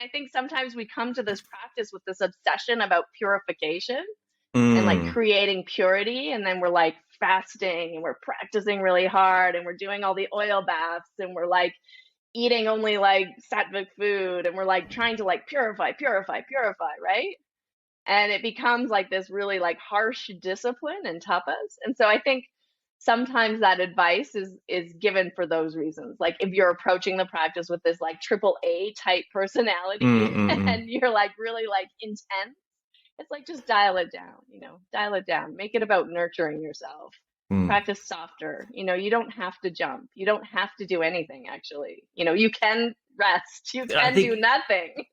I think sometimes we come to this practice with this obsession about purification and like Mm. creating purity. And then we're like fasting and we're practicing really hard and we're doing all the oil baths and we're like eating only like sattvic food and we're like trying to like purify, purify, purify, right? And it becomes like this really like harsh discipline and tapas. And so I think sometimes that advice is given for those reasons. Like if you're approaching the practice with this like triple A type personality Mm, mm, mm, and you're like really like intense, it's like just dial it down, dial it down. Make it about nurturing yourself. mm. Practice softer. You don't have to jump. You don't have to do anything actually. You can rest. You I can do think, nothing.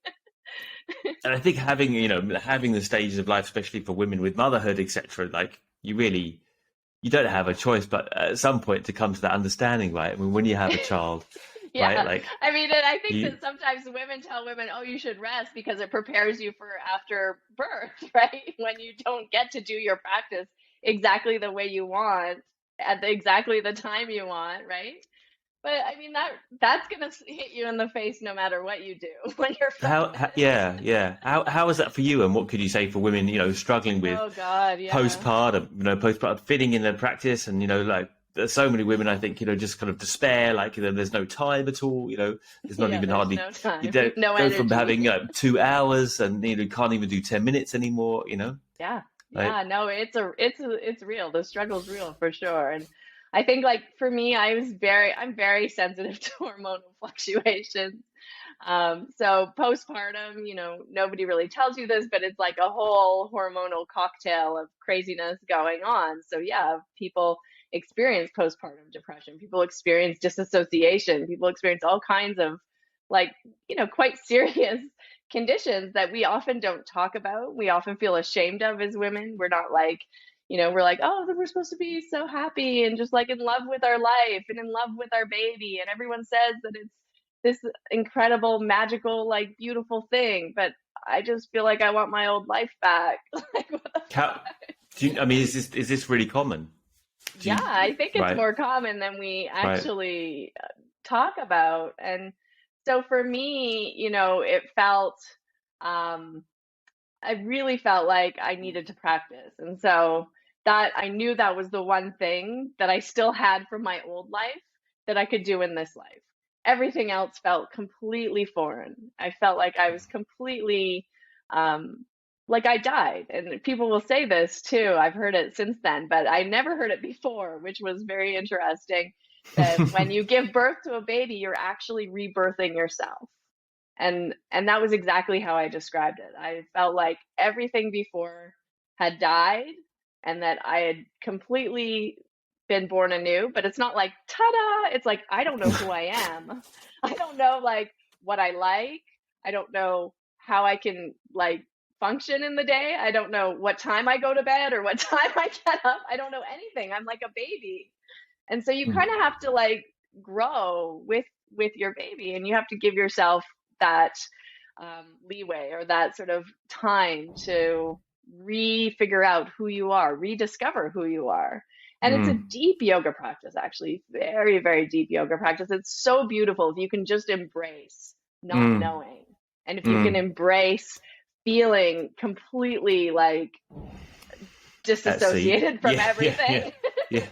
and I think having, having the stages of life, especially for women with motherhood, etc., like you don't have a choice, but at some point to come to that understanding, right? I mean, when you have a child, right? Yeah. Like I mean, and I think you, that sometimes women tell women, oh, you should rest because it prepares you for after birth, right? When you don't get to do your practice exactly the way you want at exactly the time you want, right? But I mean that's gonna hit you in the face no matter what you do when you're pregnant. yeah, yeah. How is that for you? And what could you say for women, struggling with Oh God, yeah. postpartum, postpartum fitting in their practice, and like there's so many women, I think, just kind of despair, like there's no time at all, there's not Yeah, even there's hardly. no You time, don't no go from having energy. 2 hours, and you can't even do 10 minutes anymore. Yeah. Like Yeah, no, it's real. The struggle's real for sure. And I think like for me, I'm very sensitive to hormonal fluctuations. So postpartum, nobody really tells you this, but it's like a whole hormonal cocktail of craziness going on. So yeah, people experience postpartum depression, people experience disassociation, people experience all kinds of like, quite serious conditions that we often don't talk about. We often feel ashamed of as women. We're not like, we're like, oh, we're supposed to be so happy and just like in love with our life and in love with our baby. And everyone says that it's this incredible, magical, like beautiful thing. But I just feel like I want my old life back. Like, what the how fuck? I mean, is this really common? Do Yeah, I think it's right, more common than we right. actually talk about. And so for me, it felt, um, I really felt like I needed to practice. And so that I knew that was the one thing that I still had from my old life that I could do in this life. Everything else felt completely foreign. I felt like I was completely, like I died. And people will say this too. I've heard it since then, but I never heard it before, which was very interesting. That when you give birth to a baby, you're actually rebirthing yourself. And that was exactly how I described it. I felt like everything before had died and that I had completely been born anew, but it's not like ta-da, it's like I don't know who I am. I don't know like what I like. I don't know how I can like function in the day. I don't know what time I go to bed or what time I get up. I don't know anything. I'm like a baby. And so you kind of have to like grow with your baby and you have to give yourself that leeway or that sort of time to re-figure out who you are, rediscover who you are. And it's a Mm, deep yoga practice, actually, very, very deep yoga practice. It's so beautiful if you can just embrace not mm, knowing. And if you can mm. embrace feeling completely like At sea. disassociated from Yeah, yeah, yeah, everything. yeah.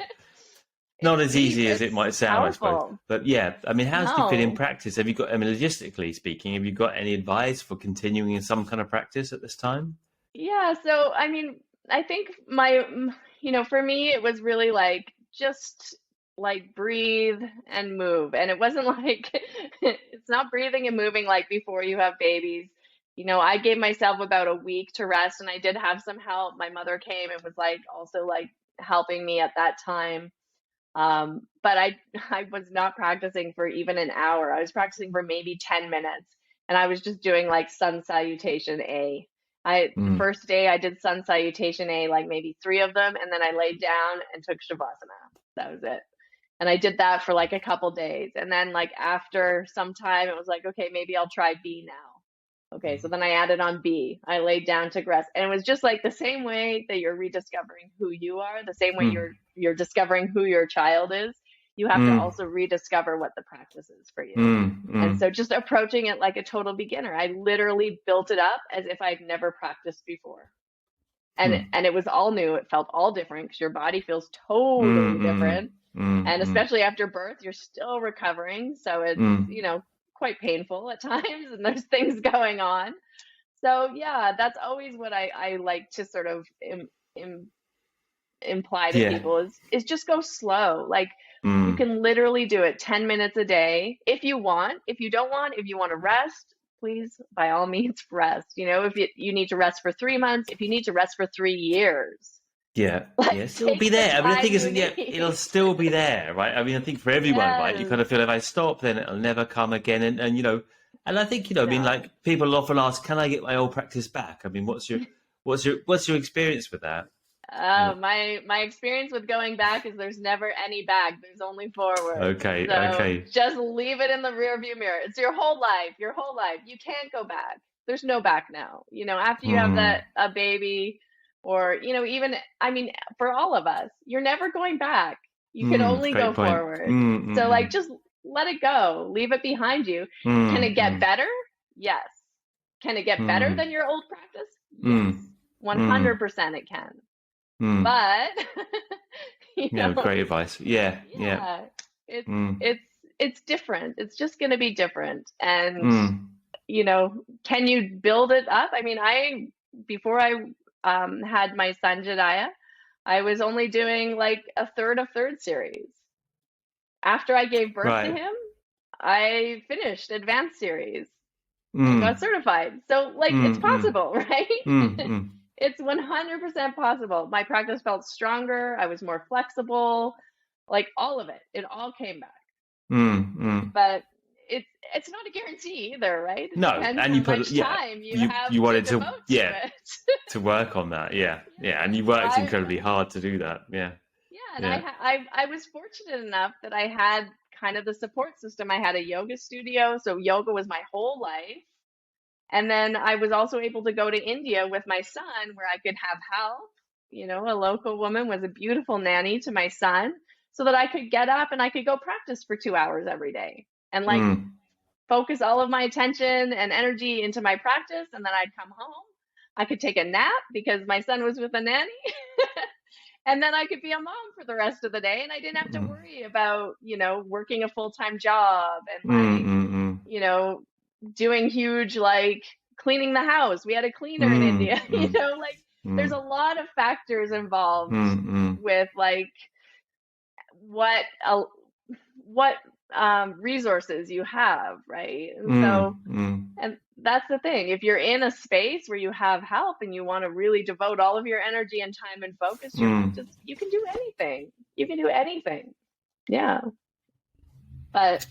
Not It's as deep, easy as it it's might sound, I suppose. powerful. But yeah, I mean, how does it fit in No. practice? Have you got, I mean, logistically speaking, have you got any advice for continuing in some kind of practice at this time? Yeah, so I mean, I think for me, it was really like just like breathe and move. And it wasn't like it's not breathing and moving like before you have babies. I gave myself about a week to rest and I did have some help. My mother came and was like also like helping me at that time. But I was not practicing for even an hour. I was practicing for maybe 10 minutes and I was just doing like sun salutation A. The Mm, first day I did sun salutation A, like maybe three of them, and then I laid down and took Shavasana. That was it. And I did that for like a couple days. And then like after some time, it was like, okay, maybe I'll try B now. Okay, so then I added on B. I laid down, took rest. And it was just like the same way that you're rediscovering who you are, the same way mm, you're discovering who your child is. you have to mm, also rediscover what the practice is for you. And mm. so just approaching it like a total beginner, I literally built it up as if I'd never practiced before. Mm. And it was all new. It felt all different because your body feels totally Mm, mm, different. mm, And mm, especially after birth, you're still recovering. So it's, mm. quite painful at times and there's things going on. So yeah, that's always what I like to sort of im imply to Yeah. people is just go slow. Like you Mm. can literally do it 10 minutes a day if you want. If you don't want, if you want to rest, please by all means rest. If you need to rest for 3 months, if you need to rest for 3 years, Yeah. like Yeah. Still be take the there. I mean, the time thing is, you yeah, it'll need. still be there, right? I mean, I think for everyone, right, you Yes. kind of feel if I stop, then it'll never come again. And and I think, I mean, No. like people often ask, can I get my old practice back? I mean, what's your experience with that? Yeah. My experience with going back is there's never any back. There's only forward. Okay. So Okay. just leave it in the rear view mirror. It's your whole life. Your whole life. You can't go back. There's no back now. After you have Mm, that a baby, or even I mean, for all of us, you're never going back. You can only go great point. forward. So like just let it go. Leave it behind you. Can it get Mm, better? Yes. Can it get better mm, than your old practice? Yes. mm, mm, 100% it can. mm. But you Yeah, know, great advice. Yeah. Yeah. yeah, it's Mm, it's it's different. It's just going to be different. And mm. can you build it up? I mean, I before I had my son Jediah, I was only doing like a third series. After I gave birth to Right. him, I finished advanced series and got Mm, certified. So like it's mm, mm, possible, mm, right? mm, It's 100% possible. My practice felt stronger. I was more flexible, like all of it. It all came back. mm, mm. But it's not a guarantee either, right? It No, depends and how you put much yeah, time you have you to wanted to devote to yeah it. to work on that. Yeah, yeah, and Yeah. you So worked incredibly hard to do that. Yeah, yeah, and yeah. I was fortunate enough that I had kind of the support system. I had a yoga studio, so yoga was my whole life. And then I was also able to go to India with my son where I could have help. A local woman was a beautiful nanny to my son so that I could get up and I could go practice for 2 hours every day and like Mm, focus all of my attention and energy into my practice. And then I'd come home. I could take a nap because my son was with a nanny. And then I could be a mom for the rest of the day. And I didn't have to mm, worry about, working a full-time job and mm, like, mm, you know, doing huge like cleaning the house. We had a cleaner in mm, India, mm, like there's a mm, lot of factors involved mm, mm, with like what what resources you have, right? And mm, so mm, and that's the thing. If you're in a space where you have help and you want to really devote all of your energy and time and focus to your mm. practice, you can do anything. You can do anything. Yeah. But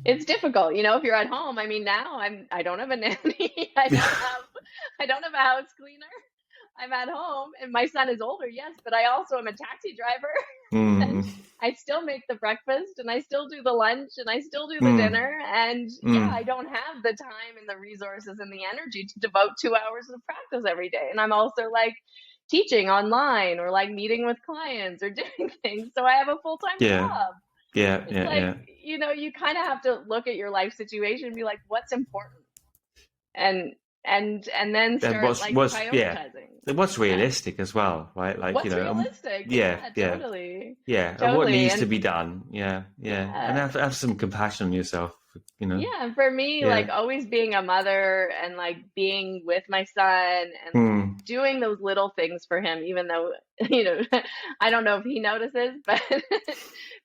it's difficult, if you're at home. I mean, now I don't have a nanny. I don't have a house cleaner. I'm at home and my son is older, yes, but I also am a taxi driver and Mm, I still make the breakfast and I still do the lunch and I still do the mm, dinner. And yeah, I mm, don't have the time and the resources and the energy to devote 2 hours of practice every day. And I'm also like teaching online or like meeting with clients or doing things. So I have a full-time yeah, job. yeah, It's yeah, like, yeah. you kind of have to look at your life situation and be like, what's important? And and then And start what's like what's yeah, prioritizing. what's Yeah. realistic as well, right? Like What's realistic? yeah, Yeah, yeah. totally. Yeah, and what Totally. needs to And be done. Yeah, yeah, and yeah. have some compassion on yourself. You know. Yeah, and for me, like Yeah. always being a mother and like being with my son and like Hmm. doing those little things for him, even though, I don't know if he notices, but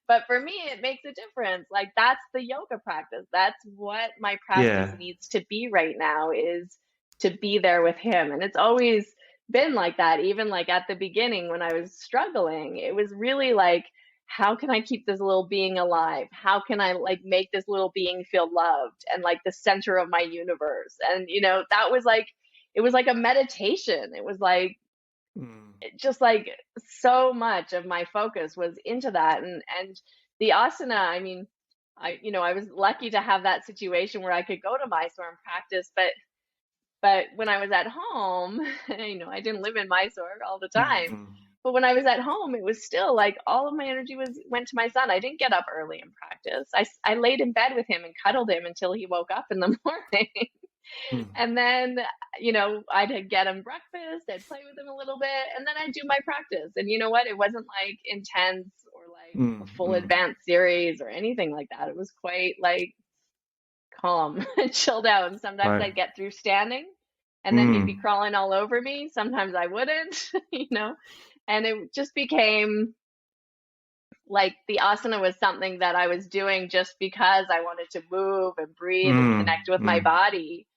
but for me, it makes a difference. Like that's the yoga practice. That's what my practice Yeah. needs to be right now is to be there with him. And it's always been like that, even like at the beginning when I was struggling. It was really like how can I keep this little being alive? How can I like make this little being feel loved and like the center of my universe? And that was like it was like a meditation. It was like Hmm. just like so much of my focus was into that and the asana, I mean, I was lucky to have that situation where I could go to Mysore and practice, but when I was at home, I didn't live in Mysore all the time. Hmm. But when I was at home, it was still like all of my energy went to my son. I didn't get up early in practice. I laid in bed with him and cuddled him until he woke up in the morning. Mm. And then, I'd get him breakfast, I'd play with him a little bit, and then I'd do my practice. And you know what? It wasn't like intense or like a Mm. full Mm. advanced series or anything like that. It was quite like calm and chilled out. And sometimes Right. I'd get through standing and then he'd be Mm. crawling all over me. Sometimes I wouldn't, and it just became like the asana was something that I was doing just because I wanted to move and breathe and Mm. connect with my Mm. body.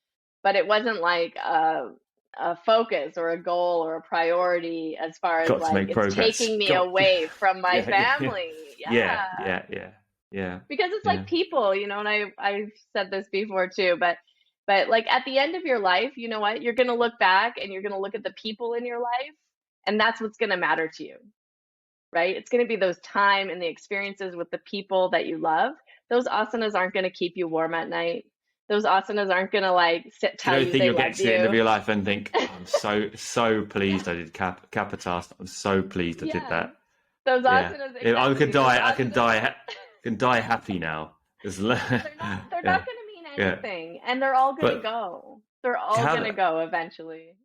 But it wasn't like a focus or a goal or a priority as far as Got to like make it's progress. taking me Got. away from my Yeah. Yeah. Yeah. family. Yeah. Yeah. Yeah. Yeah. Yeah. Because it's Yeah. like people, and I've said this before too, but like at the end of your life, you know what? You're gonna look back and you're gonna look at the people in your life, and that's what's gonna matter to you, right? It's gonna be those time and the experiences with the people that you love. Those asanas aren't gonna keep you warm at night. Those asanas aren't gonna like Do you tell know, you think they you'll get love to the end of you. your life and think, I'm so pleased I did Kapitas. I'm so pleased I did Yeah, that. those Yeah. asanas, Yeah, I can exactly. Those die. I asanas, can die happy now. they're not Yeah. going to mean Yeah. anything, and they're all going to But go. They're all going how? to go eventually.